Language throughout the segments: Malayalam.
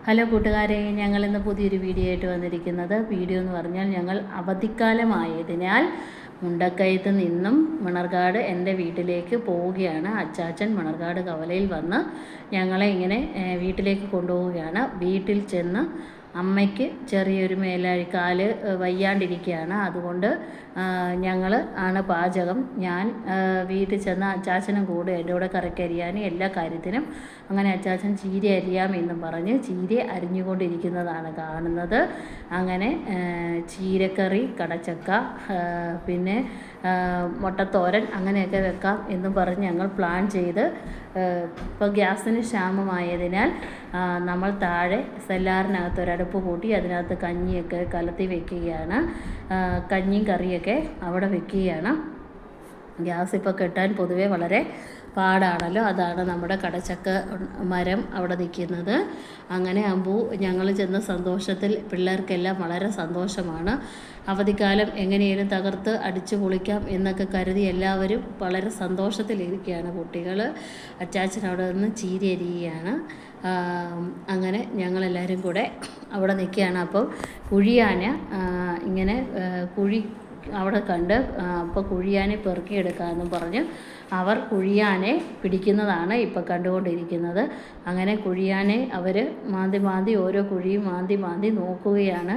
ഹലോ കൂട്ടുകാരെ, ഞങ്ങളിന്ന് പുതിയൊരു വീഡിയോ ആയിട്ട് വന്നിരിക്കുന്നത്. വീഡിയോ എന്ന് പറഞ്ഞാൽ ഞങ്ങൾ അവധിക്കാലമായതിനാൽ മുണ്ടക്കയത്ത് നിന്നും മണർകാട് എൻ്റെ വീട്ടിലേക്ക് പോവുകയാണ്. അച്ചാച്ചൻ മണർകാട് കവലയിൽ വന്ന് ഞങ്ങളെ ഇങ്ങനെ വീട്ടിലേക്ക് കൊണ്ടുപോവുകയാണ്. വീട്ടിൽ ചെന്ന് അമ്മയ്ക്ക് ചെറിയൊരു മേലാഴിക്കാല് വയ്യാണ്ടിരിക്കുകയാണ്. അതുകൊണ്ട് ഞങ്ങൾ ആണ് പാചകം. ഞാൻ വീട്ടിൽ ചെന്ന് അച്ചാച്ചനും കൂടെ എൻ്റെ കൂടെ കറിക്കരിയാനും എല്ലാ കാര്യത്തിനും. അങ്ങനെ അച്ചാച്ചൻ ചീര അരിയാമെന്നും പറഞ്ഞ് ചീര അരിഞ്ഞുകൊണ്ടിരിക്കുന്നതാണ് കാണുന്നത്. അങ്ങനെ ചീരക്കറി, കടച്ചക്ക, പിന്നെ മുട്ടത്തോരൻ അങ്ങനെയൊക്കെ വെക്കാം എന്നും പറഞ്ഞ് ഞങ്ങൾ പ്ലാൻ ചെയ്ത് ഇപ്പോൾ ഗ്യാസിന് ക്ഷാമമായതിനാൽ നമ്മൾ താഴെ സെല്ലാറിനകത്ത് ഒരടുപ്പ് കൂട്ടി അതിനകത്ത് കഞ്ഞിയൊക്കെ കലത്തി വെക്കുകയാണ്. കഞ്ഞിയും കറിയൊക്കെ അവിടെ വെക്കുകയാണ്. ഗ്യാസ് ഇപ്പോൾ കിട്ടാൻ പൊതുവെ വളരെ പാടാണല്ലോ. അതാണ് നമ്മുടെ കടച്ചക്ക മരം അവിടെ നിൽക്കുന്നത്. അങ്ങനെ ഞങ്ങൾ ചെന്ന സന്തോഷത്തിൽ പിള്ളേർക്കെല്ലാം വളരെ സന്തോഷമാണ്. അവധിക്കാലം എങ്ങനെയും തകർത്ത് അടിച്ചു പൊളിക്കാം എന്നൊക്കെ കരുതി എല്ലാവരും വളരെ സന്തോഷത്തിലിരിക്കുകയാണ്. കുട്ടികൾ അച്ചാച്ചൻ അവിടെ നിന്ന് ചീര അരിയുകയാണ്. അങ്ങനെ ഞങ്ങളെല്ലാവരും കൂടെ അവിടെ നിൽക്കുകയാണ്. അപ്പോൾ കുഴിയാന ഇങ്ങനെ കുഴി അവിടെ കണ്ട് അപ്പോൾ കുഴിയാനെ പെറുക്കിയെടുക്കാമെന്നും പറഞ്ഞ് അവർ കുഴിയാനെ പിടിക്കുന്നതാണ് ഇപ്പോൾ കണ്ടുകൊണ്ടിരിക്കുന്നത്. അങ്ങനെ കുഴിയാനെ അവർ മാന്തി ഓരോ കുഴിയും മാന്തി നോക്കുകയാണ്.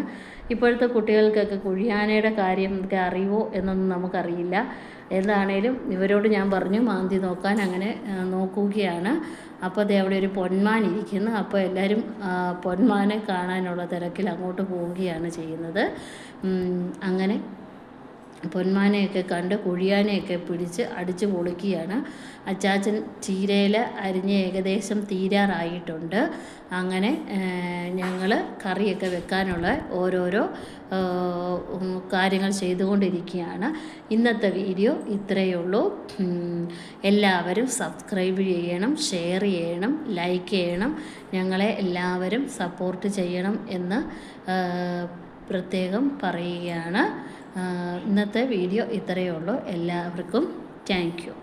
ഇപ്പോഴത്തെ കുട്ടികൾക്കൊക്കെ കുഴിയാനയുടെ കാര്യം ഒക്കെ അറിയുമോ എന്നൊന്നും നമുക്കറിയില്ല. എന്താണേലും ഇവരോട് ഞാൻ പറഞ്ഞു മാന്തി നോക്കാൻ. അങ്ങനെ നോക്കുകയാണ്. അപ്പോൾ അതേ അവിടെ ഒരു പൊന്മാൻ ഇരിക്കുന്നു. അപ്പോൾ എല്ലാവരും പൊന്മാനെ കാണാനുള്ള തിരക്കിൽ അങ്ങോട്ട് പോവുകയാണ് ചെയ്യുന്നത്. അങ്ങനെ പൊന്മാനെയൊക്കെ കണ്ട് കുഴിയാനെയൊക്കെ പിടിച്ച് അടിച്ചു പൊളിക്കുകയാണ്. അച്ചാച്ചൻ ചീരയിൽ അരിഞ്ഞ് ഏകദേശം തീരാറായിട്ടുണ്ട്. അങ്ങനെ ഞങ്ങൾ കറിയൊക്കെ വെക്കാനുള്ള ഓരോരോ കാര്യങ്ങൾ ചെയ്തുകൊണ്ടിരിക്കുകയാണ്. ഇന്നത്തെ വീഡിയോ ഇത്രയേ ഉള്ളൂ. എല്ലാവരും സബ്സ്ക്രൈബ് ചെയ്യണം, ഷെയർ ചെയ്യണം, ലൈക്ക് ചെയ്യണം. ഞങ്ങളെ എല്ലാവരും സപ്പോർട്ട് ചെയ്യണം എന്ന് പ്രത്യേകം പറയുകയാണ്. ഇന്നത്തെ വീഡിയോ ഇത്രയേ ഉള്ളൂ. എല്ലാവർക്കും താങ്ക് യു.